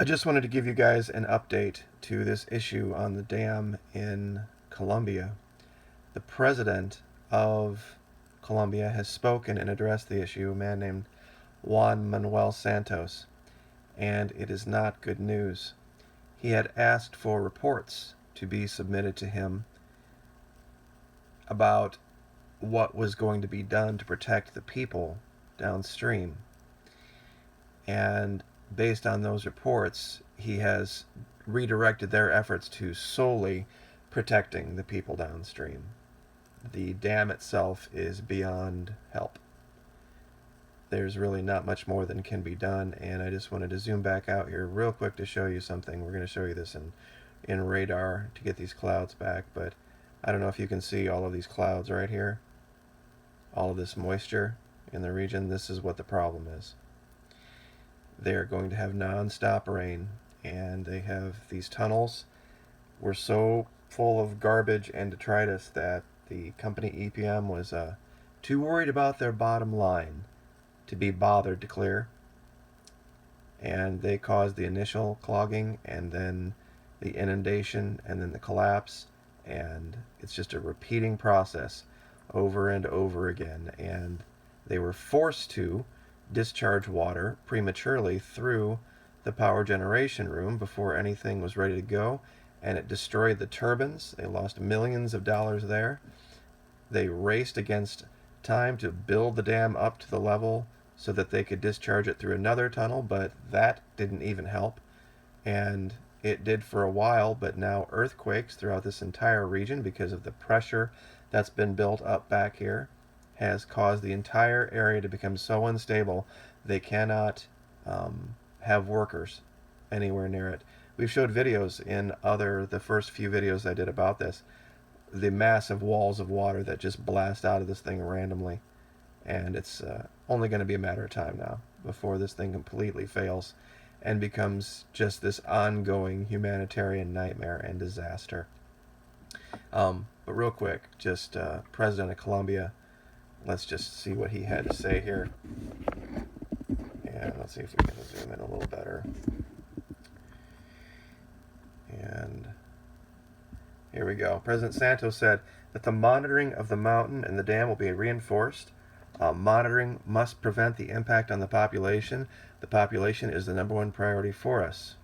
I just wanted to give you guys an update to this issue on the dam in Colombia. The president of Colombia has spoken and addressed the issue, a man named Juan Manuel Santos, and it is not good news. He had asked for reports to be submitted to him about what was going to be done to protect the people downstream. And based on those reports, he has redirected their efforts to solely protecting the people downstream. The dam itself is beyond help. There's really not much more than can be done, and I just wanted to zoom back out here real quick to show you something. We're going to show you this in radar to get these clouds back, but I don't know if you can see all of these clouds right here. All of this moisture in the region, this is what the problem is. They're going to have non-stop rain, and they have these tunnels were so full of garbage and detritus that the company EPM was too worried about their bottom line to be bothered to clear, and they caused the initial clogging and then the inundation and then the collapse, and it's just a repeating process over and over again, and they were forced to discharge water prematurely through the power generation room before anything was ready to go, and it destroyed the turbines. They lost millions of dollars there. They raced against time to build the dam up to the level so that they could discharge it through another tunnel, but that didn't even help. And it did for a while, but now earthquakes throughout this entire region because of the pressure that's been built up back here has caused the entire area to become so unstable they cannot have workers anywhere near it. We've showed videos in the first few videos I did about this, the massive walls of water that just blast out of this thing randomly, and it's only going to be a matter of time now before this thing completely fails and becomes just this ongoing humanitarian nightmare and disaster. But real quick, just President of Colombia, let's just see what he had to say here. And let's see if we can zoom in a little better. And here we go. President Santos said that the monitoring of the mountain and the dam will be reinforced. Monitoring must prevent the impact on the population. The population is the number one priority for us.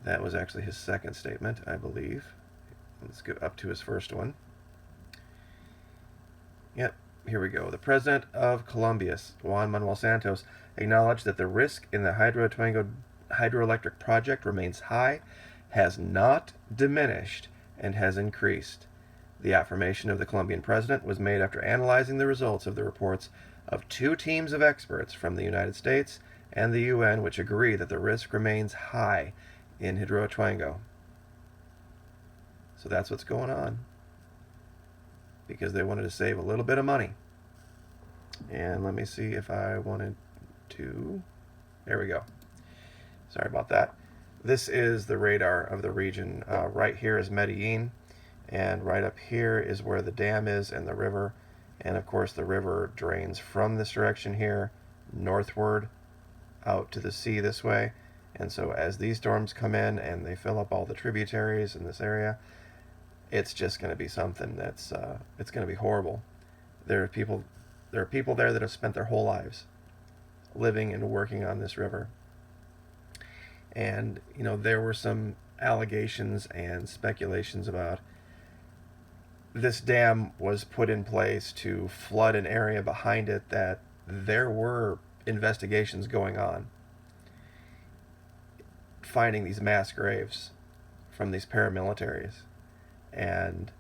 That was actually his second statement, I believe. Let's go up to his first one. Yep, here we go. The president of Colombia, Juan Manuel Santos, acknowledged that the risk in the Hidroituango hydroelectric project remains high, has not diminished, and has increased. The affirmation of the Colombian president was made after analyzing the results of the reports of two teams of experts from the United States and the UN, which agree that the risk remains high in Hidroituango. So that's what's going on, because they wanted to save a little bit of money. And let me see if I wanted to. There we go. Sorry about that. This is the radar of the region. Right here is Medellin, and right up here is where the dam is and the river. And of course the river drains from this direction here northward out to the sea this way. And so as these storms come in and they fill up all the tributaries in this area, it's just going to be something that's it's going to be horrible. There are people there that have spent their whole lives living and working on this river. And you know, there were some allegations and speculations about this dam was put in place to flood an area behind it, that there were investigations going on, finding these mass graves from these paramilitaries. And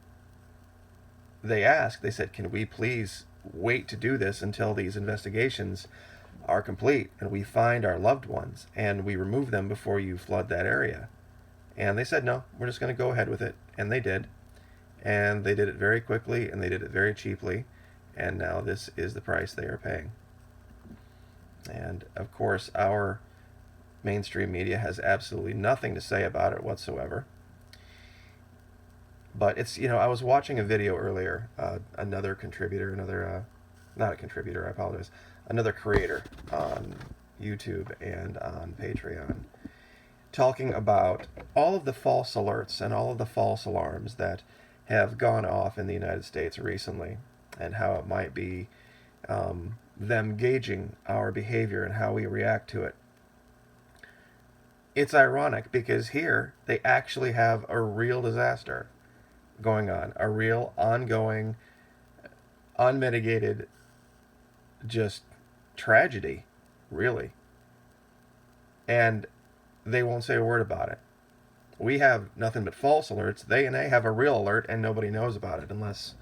they said, can we please wait to do this until these investigations are complete and we find our loved ones and we remove them before you flood that area? And they said, no, we're just going to go ahead with it. And they did. And they did it very quickly, and they did it very cheaply. And now this is the price they are paying. And of course, our mainstream media has absolutely nothing to say about it whatsoever. But it's, I was watching a video earlier, another contributor, not a contributor, I apologize, another creator on YouTube and on Patreon. talking about all of the false alerts and all of the false alarms that have gone off in the United States recently, and how it might be them gauging our behavior and how we react to it. It's ironic because here they actually have a real disaster going on, a real ongoing, unmitigated, just tragedy, really. And they won't say a word about it. We have nothing but false alerts. They have a real alert, and nobody knows about it unless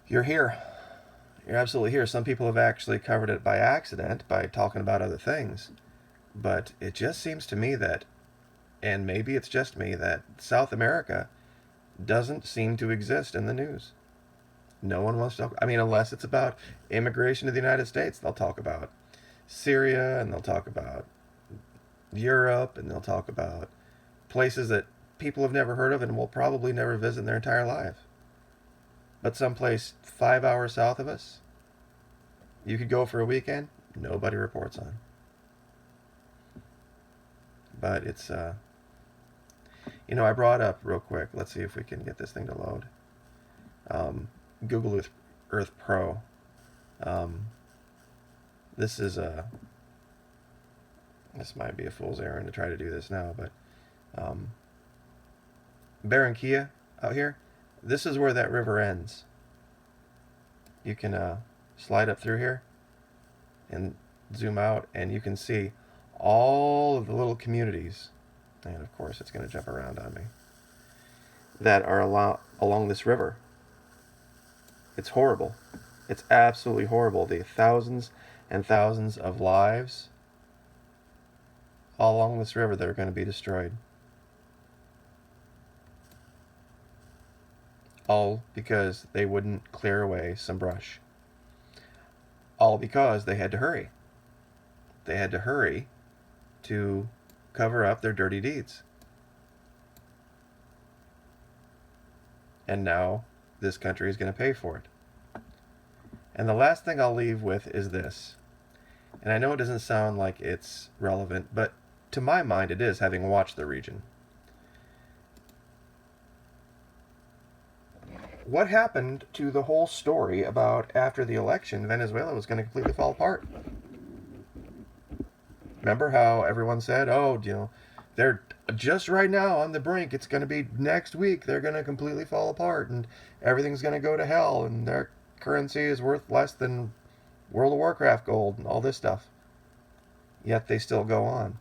you're here. You're absolutely here. Some people have actually covered it by accident by talking about other things. But it just seems to me that, and maybe it's just me, that South America doesn't seem to exist in the news. No one wants to talk. I mean, unless it's about immigration to the United States, they'll talk about Syria, and they'll talk about Europe, and they'll talk about places that people have never heard of and will probably never visit in their entire life. But someplace 5 hours south of us, you could go for a weekend, nobody reports on. But it's, I brought up real quick, let's see if we can get this thing to load. Google Earth Pro. This might be a fool's errand to try to do this now, but Barranquilla out here, this is where that river ends. You can slide up through here and zoom out, and you can see all of the little communities, and of course it's going to jump around on me, that are along this river. It's horrible. It's absolutely horrible. The thousands and thousands of lives all along this river that are going to be destroyed. All because they wouldn't clear away some brush. All because they had to hurry. They had to hurry to cover up their dirty deeds. And now this country is going to pay for it. And the last thing I'll leave with is this. And I know it doesn't sound like it's relevant, but to my mind it is, having watched the region. What happened to the whole story about after the election, Venezuela was going to completely fall apart? Remember how everyone said, they're just right now on the brink. It's going to be next week. They're going to completely fall apart and everything's going to go to hell and their currency is worth less than World of Warcraft gold and all this stuff. Yet they still go on.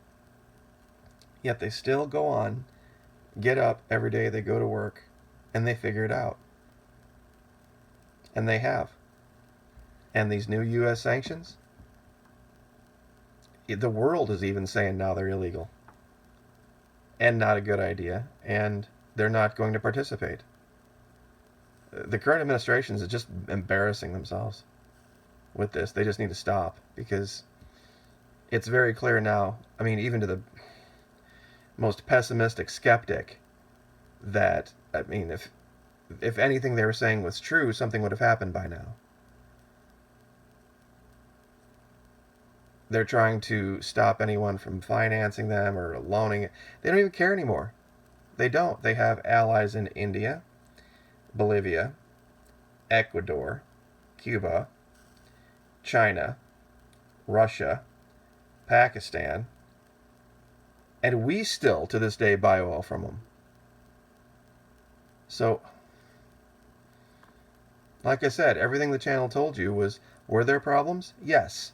Get up every day, they go to work, and they figure it out. And they have. And these new U.S. sanctions, the world is even saying now they're illegal. And not a good idea. And they're not going to participate. The current administration is just embarrassing themselves with this. They just need to stop, because it's very clear now, I mean, even to the most pessimistic skeptic, that, I mean, if anything they were saying was true, something would have happened by now. They're trying to stop anyone from financing them or loaning it. They don't even care anymore. They don't. They have allies in India, Bolivia, Ecuador, Cuba, China, Russia, Pakistan, and we still, to this day, buy oil from them. So, like I said, everything the channel told you were there problems? Yes.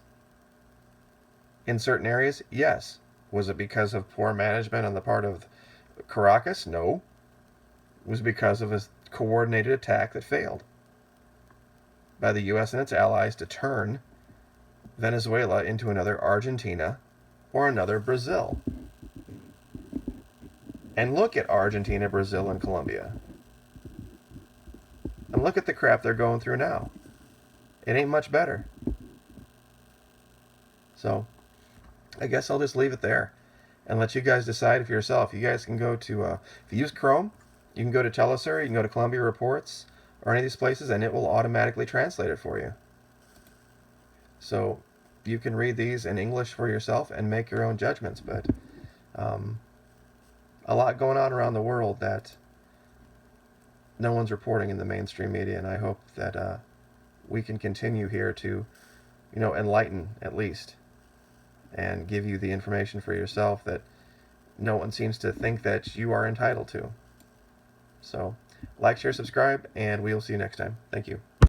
In certain areas? Yes. Was it because of poor management on the part of Caracas? No. It was because of a coordinated attack that failed by the U.S. and its allies to turn Venezuela into another Argentina or another Brazil. And look at Argentina, Brazil, and Colombia. And look at the crap they're going through now. It ain't much better. So, I guess I'll just leave it there and let you guys decide for yourself. You guys can go to, if you use Chrome, you can go to Telesur, you can go to Columbia Reports, or any of these places, and it will automatically translate it for you. So, you can read these in English for yourself and make your own judgments, but a lot going on around the world that no one's reporting in the mainstream media, and I hope that we can continue here to, enlighten at least, and give you the information for yourself that no one seems to think that you are entitled to. So, like, share, subscribe, and we'll see you next time. Thank you.